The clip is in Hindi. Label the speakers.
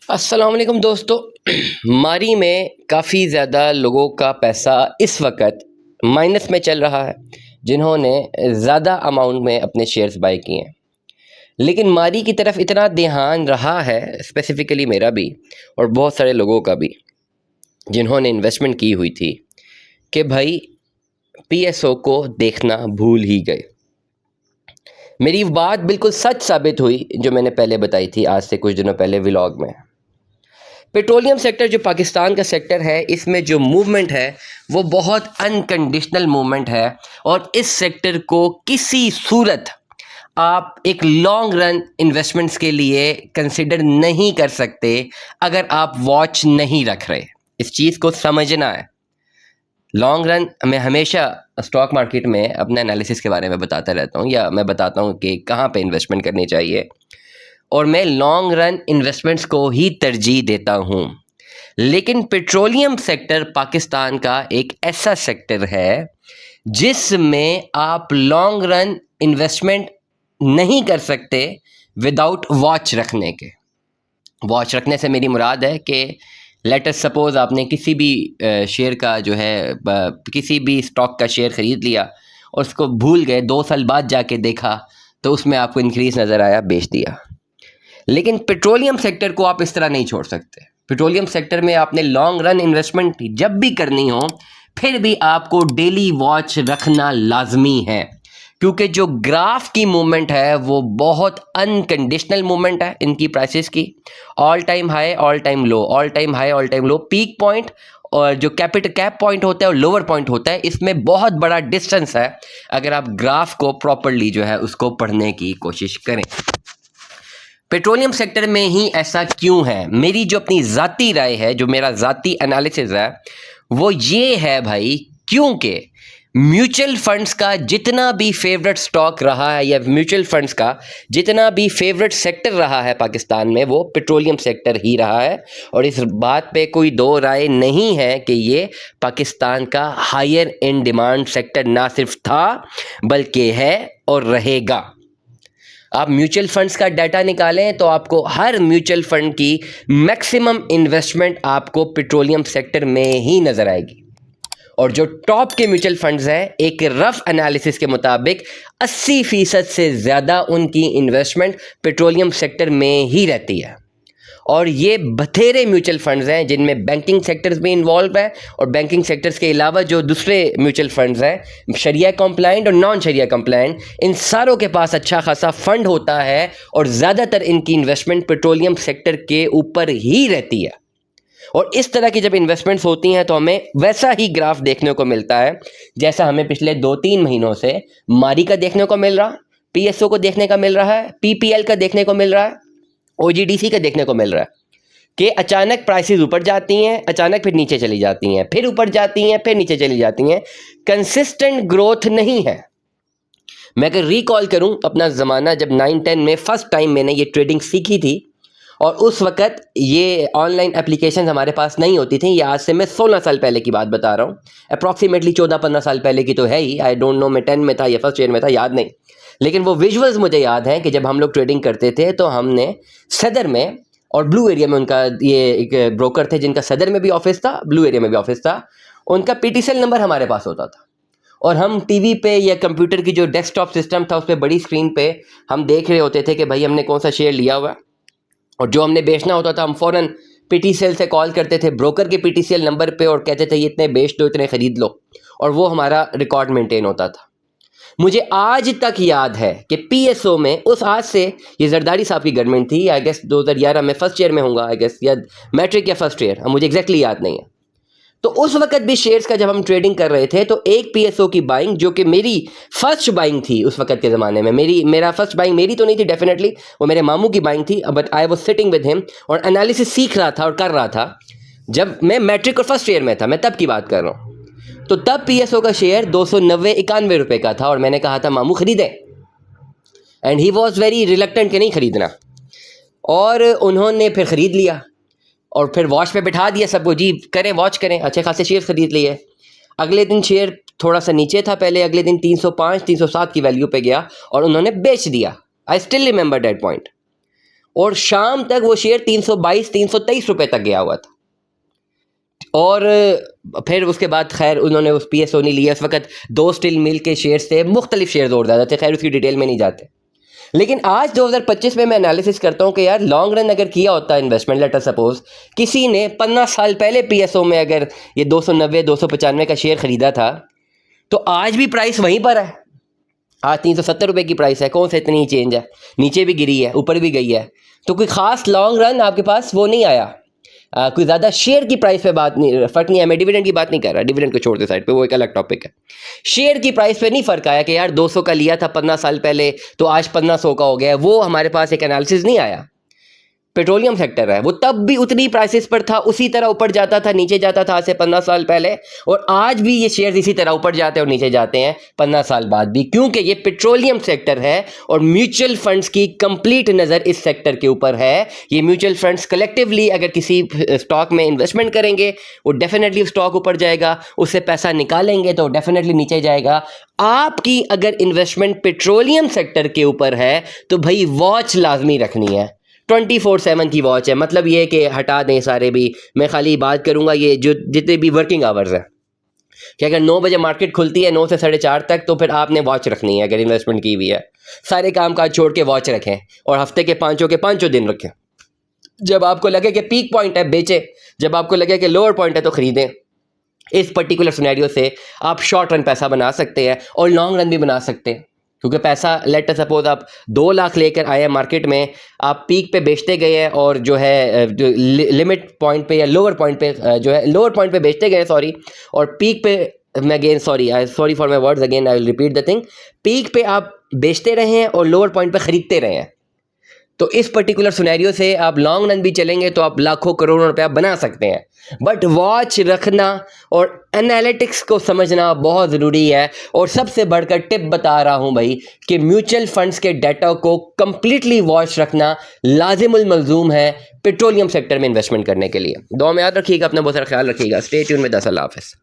Speaker 1: अस्सलाम वालेकुम दोस्तों। मारी में काफ़ी ज़्यादा लोगों का पैसा इस वक्त माइनस में चल रहा है, जिन्होंने ज़्यादा अमाउंट में अपने शेयर्स बाय किए हैं। लेकिन मारी की तरफ इतना ध्यान रहा है, स्पेसिफ़िकली मेरा भी और बहुत सारे लोगों का भी, जिन्होंने इन्वेस्टमेंट की हुई थी, कि भाई पीएसओ को देखना भूल ही गए। मेरी बात बिल्कुल सच साबित हुई जो मैंने पहले बताई थी आज से कुछ दिनों पहले व्लॉग में। पेट्रोलियम सेक्टर जो पाकिस्तान का सेक्टर है, इसमें जो मूवमेंट है वो बहुत अनकंडीशनल मूवमेंट है, और इस सेक्टर को किसी सूरत आप एक लॉन्ग रन इन्वेस्टमेंट्स के लिए कंसिडर नहीं कर सकते अगर आप वॉच नहीं रख रहे। इस चीज़ को समझना है। लॉन्ग रन मैं हमेशा स्टॉक मार्केट में अपने एनालिसिस के बारे में बताता रहता हूँ, या मैं बताता हूँ कि कहाँ पे इन्वेस्टमेंट करनी चाहिए, और मैं लॉन्ग रन इन्वेस्टमेंट्स को ही तरजीह देता हूँ। लेकिन पेट्रोलियम सेक्टर पाकिस्तान का एक ऐसा सेक्टर है जिसमें आप लॉन्ग रन इन्वेस्टमेंट नहीं कर सकते विदाउट वॉच रखने के। वॉच रखने से मेरी मुराद है कि लेट अस सपोज आपने किसी भी शेयर का जो है किसी भी स्टॉक का शेयर ख़रीद लिया और उसको भूल गए, 2 साल बाद जाके देखा तो उसमें आपको इंक्रीज़ नज़र आया, बेच दिया। लेकिन पेट्रोलियम सेक्टर को आप इस तरह नहीं छोड़ सकते। पेट्रोलियम सेक्टर में आपने लॉन्ग रन इन्वेस्टमेंट जब भी करनी हो, फिर भी आपको डेली वॉच रखना लाजमी है, क्योंकि जो ग्राफ की मूवमेंट है वो बहुत अनकंडीशनल मूवमेंट है। इनकी प्राइसेस की all time high, all time low, all time high, all time low, peak point और जो कैपिटल कैप पॉइंट होता है और लोअर पॉइंट होता है, इसमें बहुत बड़ा डिस्टेंस है अगर आप ग्राफ को प्रॉपरली जो है उसको पढ़ने की कोशिश करें। पेट्रोलियम सेक्टर में ही ऐसा क्यों है? मेरी जो अपनी ज़ाती राय है, जो मेरा ज़ाती एनालिसिस है, वो ये है भाई, क्योंकि म्यूचुअल फंड्स का जितना भी फेवरेट स्टॉक रहा है या म्यूचुअल फंड्स का जितना भी फेवरेट सेक्टर रहा है पाकिस्तान में, वो पेट्रोलियम सेक्टर ही रहा है। और इस बात पे कोई दो राय नहीं है कि ये पाकिस्तान का हायर इन डिमांड सेक्टर ना सिर्फ था बल्कि है और रहेगा। आप म्यूचुअल फंड्स का डाटा निकालें तो आपको हर म्यूचुअल फंड की मैक्सिमम इन्वेस्टमेंट आपको पेट्रोलियम सेक्टर में ही नज़र आएगी। और जो टॉप के म्यूचुअल फंड्स हैं, एक रफ एनालिसिस के मुताबिक 80% से ज़्यादा उनकी इन्वेस्टमेंट पेट्रोलियम सेक्टर में ही रहती है। और ये बथेरे म्यूचुअल फंड्स हैं जिनमें बैंकिंग सेक्टर्स भी इन्वॉल्व है, और बैंकिंग सेक्टर्स के अलावा जो दूसरे म्यूचुअल फंड्स हैं, शरिया कंप्लाइंट और नॉन शरिया कंप्लाइंट, इन सारों के पास अच्छा खासा फंड होता है, और ज़्यादातर इनकी इन्वेस्टमेंट पेट्रोलियम सेक्टर के ऊपर ही रहती है। और इस तरह की जब इन्वेस्टमेंट्स होती हैं तो हमें वैसा ही ग्राफ देखने को मिलता है जैसा हमें पिछले 2-3 महीनों से मारी का देखने को मिल रहा, पीएसओ को देखने का मिल रहा है, पीपीएल का देखने को मिल रहा है, ओजीडीसी का देखने को मिल रहा है, कि अचानक प्राइसेस ऊपर जाती हैं, अचानक फिर नीचे चली जाती हैं, फिर ऊपर जाती हैं, फिर नीचे चली जाती हैं। कंसिस्टेंट ग्रोथ नहीं है। मैं अगर रिकॉल करूं अपना ज़माना, जब 9-10 में फ़र्स्ट टाइम मैंने ये ट्रेडिंग सीखी थी, और उस वक़्त ये ऑनलाइन एप्लीकेशन हमारे पास नहीं होती थी। ये आज से मैं 16 साल पहले की बात बता रहा हूँ, अप्रॉक्सीमेटली 14-15 साल पहले की तो है ही। आई डोंट नो मैं 10 में था या फर्स्ट ईयर में था, याद नहीं, लेकिन वो विजुअल्स मुझे याद हैं कि जब हम लोग ट्रेडिंग करते थे तो हमने सदर में और ब्लू एरिया में, उनका ये एक ब्रोकर थे जिनका सदर में भी ऑफिस था, ब्लू एरिया में भी ऑफिस था, उनका पीटीसीएल नंबर हमारे पास होता था, और हम टीवी पे या कंप्यूटर की जो डेस्कटॉप सिस्टम था उस पर बड़ी स्क्रीन पे हम देख रहे होते थे कि भाई हमने कौन सा शेयर लिया हुआ है, और जो हमने बेचना होता था हम फ़ौरन पीटीसीएल से कॉल करते थे, ब्रोकर के पीटीसीएल नंबर पे, और कहते थे ये इतने बेच दो, इतने ख़रीद लो, और वो हमारा रिकॉर्ड मेंटेन होता था। मुझे आज तक याद है कि पीएसओ में उस, आज से ये जरदारी साहब की गवर्नमेंट थी, आई गेस 2011 में फर्स्ट ईयर में होगा, आई गेस, या मैट्रिक या फर्स्ट ईयर, मुझे एग्जैक्टली याद नहीं है। तो उस वक्त भी शेयर्स का जब हम ट्रेडिंग कर रहे थे तो एक पीएसओ की बाइंग, जो कि मेरी फर्स्ट बाइंग थी उस वक्त के ज़माने में, मेरा फर्स्ट बाइंग मेरी तो नहीं थी डेफिनेटली, वो मेरे मामू की बाइंग थी, but I was sitting with him और एनालिसिस सीख रहा था और कर रहा था। जब मैं मैट्रिक और फर्स्ट ईयर में था, मैं तब की बात कर रहा हूँ, तो तब पीएसओ का शेयर 290-91 रुपये का था, और मैंने कहा था मामू खरीदें, and he was very reluctant कि नहीं खरीदना, और उन्होंने फिर ख़रीद लिया और फिर वॉच पे बिठा दिया सबको, जी करें वॉच करें, अच्छे खासे शेयर ख़रीद लिए। अगले दिन शेयर थोड़ा सा नीचे था, पहले अगले दिन 305-307 की वैल्यू पे गया और उन्होंने बेच दिया। I still remember that point. और शाम तक वो शेयर 322-323 रुपए तक गया हुआ था। और फिर उसके बाद खैर उन्होंने उस PSO नहीं लिया। उस वक्त 2 स्टील मिल के शेयर्स थे, मुख्तलिफ शेयर्स और ज़्यादा थे, खैर उसकी डिटेल में नहीं जाते। लेकिन आज 2025 में मैं एनालिसिस करता हूँ कि यार लॉन्ग रन अगर किया होता इन्वेस्टमेंट, लेटर सपोज किसी ने 50 साल पहले PSO में अगर ये 290-295 का शेयर ख़रीदा था, तो आज भी प्राइस वहीं पर है। आज 370 रुपये की प्राइस है, कौन सा इतनी चेंज है, नीचे भी गिरी है, ऊपर भी गई है। तो कोई ख़ास लॉन्ग रन आपके पास वो नहीं आया। कोई ज़्यादा शेयर की प्राइस पे बात नहीं, फ़र्क नहीं है। मैं डिविडेंड की बात नहीं कर रहा, डिविडेंड को छोड़ दे साइड पे, वो एक अलग टॉपिक है। शेयर की प्राइस पे नहीं फ़र्क आया कि यार 200 का लिया था 15 साल पहले तो आज 1500 का हो गया है, वो हमारे पास एक एनालिसिस नहीं आया। पेट्रोलियम सेक्टर है, वो तब भी उतनी प्राइसेस पर था, उसी तरह ऊपर जाता था नीचे जाता था आज से 15 साल पहले, और आज भी ये शेयर्स इसी तरह ऊपर जाते हैं और नीचे जाते हैं 15 साल बाद भी, क्योंकि ये पेट्रोलियम सेक्टर है और म्यूचुअल फंड्स की कंप्लीट नज़र इस सेक्टर के ऊपर है। ये म्यूचुअल फंड्स कलेक्टिवली अगर किसी स्टॉक में इन्वेस्टमेंट करेंगे वो डेफिनेटली स्टॉक ऊपर जाएगा, उससे पैसा निकालेंगे तो डेफिनेटली नीचे जाएगा। आपकी अगर इन्वेस्टमेंट पेट्रोलियम सेक्टर के ऊपर है तो भाई वॉच लाजमी रखनी है, 24/7 की वॉच है। मतलब ये कि हटा दें सारे भी, मैं खाली बात करूंगा ये जो जितने भी वर्किंग आवर्स हैं कि अगर 9 बजे मार्केट खुलती है 9 से 4:30 तक, तो फिर आपने वॉच रखनी है। अगर इन्वेस्टमेंट की हुई है सारे काम काज छोड़ के वॉच रखें, और हफ्ते के 5 दिन रखें। जब आपको लगे कि पीक पॉइंट है बेचें, जब आपको लगे कि लोअर पॉइंट है तो ख़रीदें। इस पर्टिकुलर सिनेरियो से आप शॉर्ट रन पैसा बना सकते हैं और लॉन्ग रन भी बना सकते हैं, क्योंकि पैसा लेट सपोज आप 2 लाख लेकर आए हैं मार्केट में, आप पीक पे बेचते गए हैं और जो है जो लिमिट पॉइंट पे या लोअर पॉइंट पे जो है लोअर पॉइंट पे बेचते गए सॉरी, और पीक पे मैं again sorry for my words, again I will repeat the thing, peak पे आप बेचते रहे हैं और लोअर पॉइंट पे ख़रीदते रहे हैं। तो इस पर्टिकुलर सिनेरियो से आप लॉन्ग रन भी चलेंगे तो आप लाखों करोड़ों रुपया बना सकते हैं। बट वॉच रखना और एनालिटिक्स को समझना बहुत ज़रूरी है। और सबसे बढ़कर टिप बता रहा हूं भाई कि म्यूचुअल फंड्स के डाटा को कंप्लीटली वॉच रखना लाजिमुल मलजूम है पेट्रोलियम सेक्टर में इन्वेस्टमेंट करने के लिए। दुआ में याद रखिएगा, अपना बहुत सारा ख्याल रखिएगा। स्टे ट्यून में 10 अल्लाह हाफ़िज़।